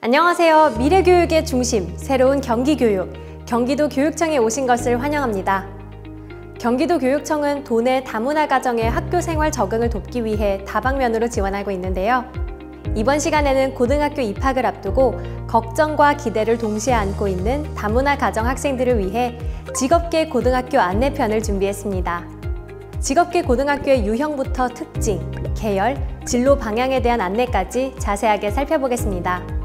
안녕하세요. 미래교육의 중심, 새로운 경기교육, 경기도 교육청에 오신 것을 환영합니다. 경기도 교육청은 도내 다문화 가정의 학교 생활 적응을 돕기 위해 다방면으로 지원하고 있는데요. 이번 시간에는 고등학교 입학을 앞두고 걱정과 기대를 동시에 안고 있는 다문화 가정 학생들을 위해 직업계 고등학교 안내편을 준비했습니다. 직업계 고등학교의 유형부터 특징, 계열, 진로 방향에 대한 안내까지 자세하게 살펴보겠습니다.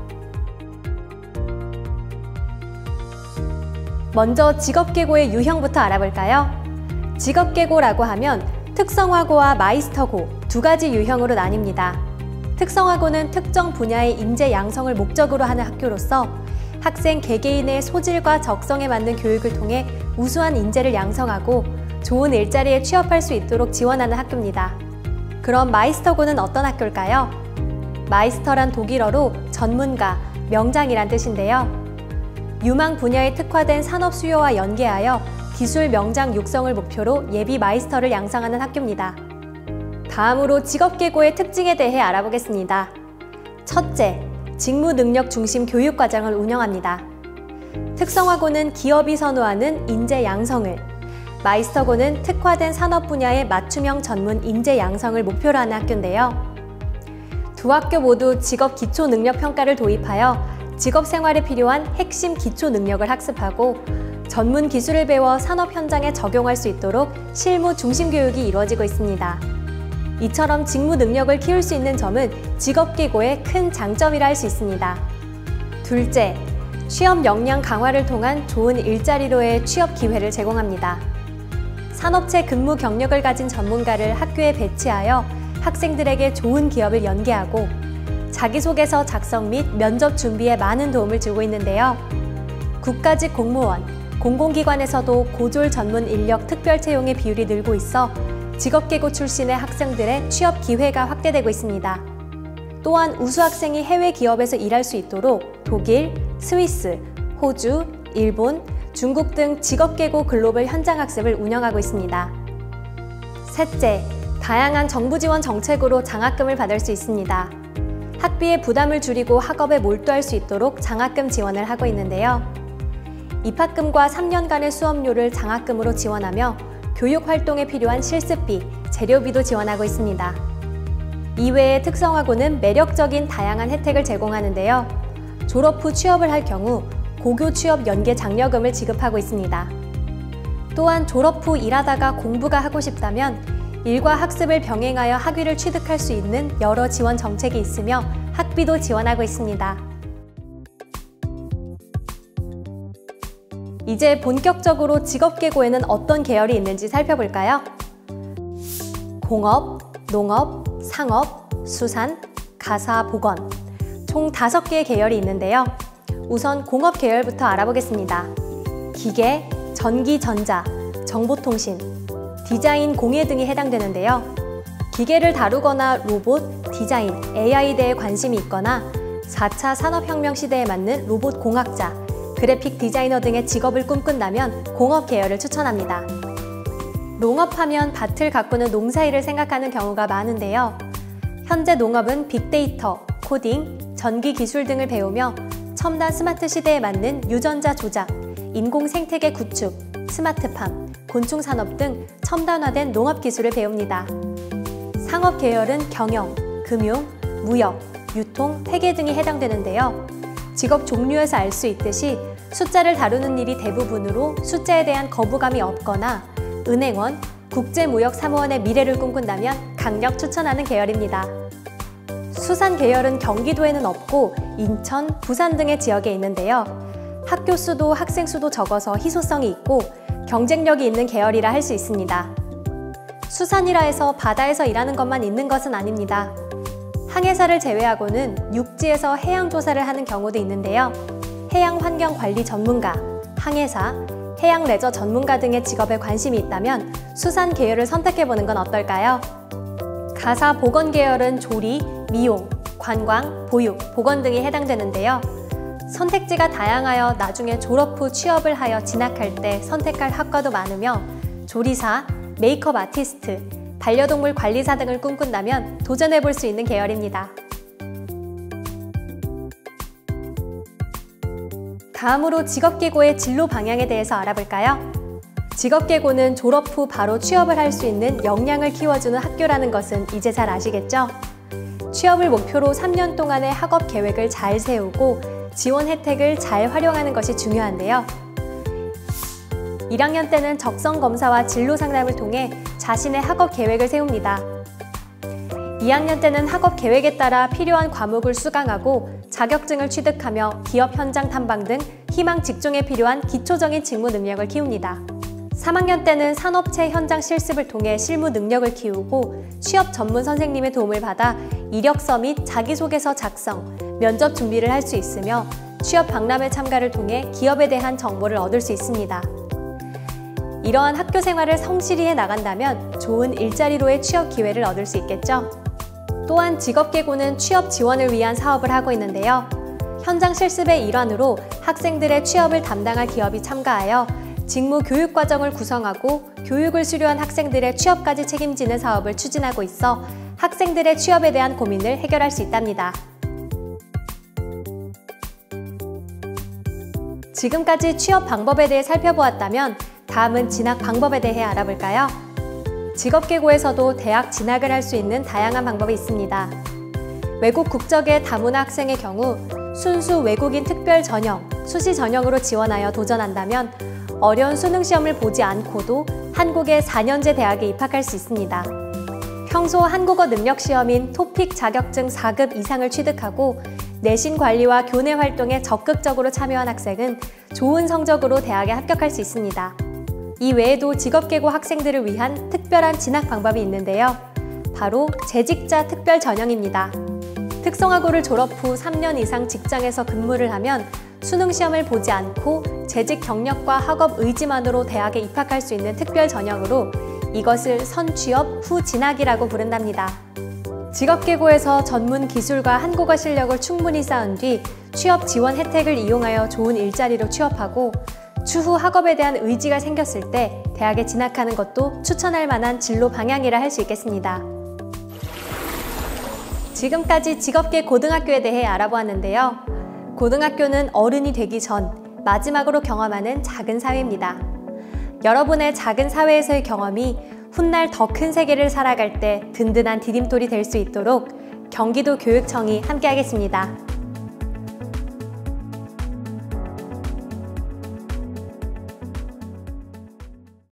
먼저 직업계고의 유형부터 알아볼까요? 직업계고라고 하면 특성화고와 마이스터고 두 가지 유형으로 나뉩니다. 특성화고는 특정 분야의 인재 양성을 목적으로 하는 학교로서 학생 개개인의 소질과 적성에 맞는 교육을 통해 우수한 인재를 양성하고 좋은 일자리에 취업할 수 있도록 지원하는 학교입니다. 그럼 마이스터고는 어떤 학교일까요? 마이스터란 독일어로 전문가, 명장이란 뜻인데요. 유망 분야에 특화된 산업 수요와 연계하여 기술 명장 육성을 목표로 예비 마이스터를 양성하는 학교입니다. 다음으로 직업계고의 특징에 대해 알아보겠습니다. 첫째, 직무 능력 중심 교육과정을 운영합니다. 특성화고는 기업이 선호하는 인재 양성을, 마이스터고는 특화된 산업 분야의 맞춤형 전문 인재 양성을 목표로 하는 학교인데요. 두 학교 모두 직업 기초 능력 평가를 도입하여 직업 생활에 필요한 핵심 기초 능력을 학습하고 전문 기술을 배워 산업 현장에 적용할 수 있도록 실무 중심 교육이 이루어지고 있습니다. 이처럼 직무 능력을 키울 수 있는 점은 직업계고의 큰 장점이라 할 수 있습니다. 둘째, 취업 역량 강화를 통한 좋은 일자리로의 취업 기회를 제공합니다. 산업체 근무 경력을 가진 전문가를 학교에 배치하여 학생들에게 좋은 기업을 연계하고 자기소개서 작성 및 면접 준비에 많은 도움을 주고 있는데요. 국가직 공무원, 공공기관에서도 고졸 전문 인력 특별 채용의 비율이 늘고 있어 직업계고 출신의 학생들의 취업 기회가 확대되고 있습니다. 또한 우수 학생이 해외 기업에서 일할 수 있도록 독일, 스위스, 호주, 일본, 중국 등 직업계고 글로벌 현장 학습을 운영하고 있습니다. 셋째, 다양한 정부 지원 정책으로 장학금을 받을 수 있습니다. 학비의 부담을 줄이고 학업에 몰두할 수 있도록 장학금 지원을 하고 있는데요. 입학금과 3년간의 수업료를 장학금으로 지원하며 교육 활동에 필요한 실습비, 재료비도 지원하고 있습니다. 이외에 특성화고는 매력적인 다양한 혜택을 제공하는데요. 졸업 후 취업을 할 경우 고교 취업 연계 장려금을 지급하고 있습니다. 또한 졸업 후 일하다가 공부가 하고 싶다면 일과 학습을 병행하여 학위를 취득할 수 있는 여러 지원 정책이 있으며 학비도 지원하고 있습니다. 이제 본격적으로 직업계고에는 어떤 계열이 있는지 살펴볼까요? 공업, 농업, 상업, 수산, 가사, 보건 총 5개의 계열이 있는데요. 우선 공업 계열부터 알아보겠습니다. 기계, 전기, 전자, 정보통신, 디자인, 공예 등이 해당되는데요. 기계를 다루거나 로봇, 디자인, AI에 관심이 있거나 4차 산업혁명 시대에 맞는 로봇 공학자, 그래픽 디자이너 등의 직업을 꿈꾼다면 공업 계열을 추천합니다. 농업하면 밭을 가꾸는 농사일을 생각하는 경우가 많은데요. 현재 농업은 빅데이터, 코딩, 전기기술 등을 배우며 첨단 스마트 시대에 맞는 유전자 조작, 인공 생태계 구축, 스마트팜, 곤충산업 등 첨단화된 농업 기술을 배웁니다. 상업 계열은 경영, 금융, 무역, 유통, 회계 등이 해당되는데요. 직업 종류에서 알 수 있듯이 숫자를 다루는 일이 대부분으로 숫자에 대한 거부감이 없거나 은행원, 국제무역사무원의 미래를 꿈꾼다면 강력 추천하는 계열입니다. 수산 계열은 경기도에는 없고 인천, 부산 등의 지역에 있는데요. 학교 수도 학생 수도 적어서 희소성이 있고 경쟁력이 있는 계열이라 할 수 있습니다. 수산이라 해서 바다에서 일하는 것만 있는 것은 아닙니다. 항해사를 제외하고는 육지에서 해양조사를 하는 경우도 있는데요. 해양환경관리 전문가, 항해사, 해양레저 전문가 등의 직업에 관심이 있다면 수산 계열을 선택해보는 건 어떨까요? 가사 보건 계열은 조리, 미용, 관광, 보육, 보건 등이 해당되는데요. 선택지가 다양하여 나중에 졸업 후 취업을 하여 진학할 때 선택할 학과도 많으며 조리사, 메이크업 아티스트, 반려동물 관리사 등을 꿈꾼다면 도전해볼 수 있는 계열입니다. 다음으로 직업계고의 진로 방향에 대해서 알아볼까요? 직업계고는 졸업 후 바로 취업을 할 수 있는 역량을 키워주는 학교라는 것은 이제 잘 아시겠죠? 취업을 목표로 3년 동안의 학업 계획을 잘 세우고 지원 혜택을 잘 활용하는 것이 중요한데요. 1학년 때는 적성 검사와 진로 상담을 통해 자신의 학업 계획을 세웁니다. 2학년 때는 학업 계획에 따라 필요한 과목을 수강하고 자격증을 취득하며 기업 현장 탐방 등 희망 직종에 필요한 기초적인 직무 능력을 키웁니다. 3학년 때는 산업체 현장 실습을 통해 실무 능력을 키우고 취업 전문 선생님의 도움을 받아 이력서 및 자기소개서 작성, 면접 준비를 할 수 있으며 취업 박람회 참가를 통해 기업에 대한 정보를 얻을 수 있습니다. 이러한 학교 생활을 성실히 해 나간다면 좋은 일자리로의 취업 기회를 얻을 수 있겠죠. 또한 직업계고는 취업 지원을 위한 사업을 하고 있는데요. 현장 실습의 일환으로 학생들의 취업을 담당할 기업이 참가하여 직무 교육 과정을 구성하고 교육을 수료한 학생들의 취업까지 책임지는 사업을 추진하고 있어 학생들의 취업에 대한 고민을 해결할 수 있답니다. 지금까지 취업 방법에 대해 살펴보았다면 다음은 진학 방법에 대해 알아볼까요? 직업계고에서도 대학 진학을 할 수 있는 다양한 방법이 있습니다. 외국 국적의 다문화 학생의 경우 순수 외국인 특별 전형, 수시 전형으로 지원하여 도전한다면 어려운 수능 시험을 보지 않고도 한국의 4년제 대학에 입학할 수 있습니다. 평소 한국어 능력 시험인 토픽 자격증 4급 이상을 취득하고 내신 관리와 교내 활동에 적극적으로 참여한 학생은 좋은 성적으로 대학에 합격할 수 있습니다. 이 외에도 직업계고 학생들을 위한 특별한 진학 방법이 있는데요. 바로 재직자 특별 전형입니다. 특성화고를 졸업 후 3년 이상 직장에서 근무를 하면 수능 시험을 보지 않고 재직 경력과 학업 의지만으로 대학에 입학할 수 있는 특별 전형으로 이것을 선취업 후 진학이라고 부른답니다. 직업계고에서 전문 기술과 한국어 실력을 충분히 쌓은 뒤 취업 지원 혜택을 이용하여 좋은 일자리로 취업하고 추후 학업에 대한 의지가 생겼을 때 대학에 진학하는 것도 추천할 만한 진로 방향이라 할 수 있겠습니다. 지금까지 직업계 고등학교에 대해 알아보았는데요. 고등학교는 어른이 되기 전 마지막으로 경험하는 작은 사회입니다. 여러분의 작은 사회에서의 경험이 훗날 더 큰 세계를 살아갈 때 든든한 디딤돌이 될 수 있도록 경기도 교육청이 함께하겠습니다.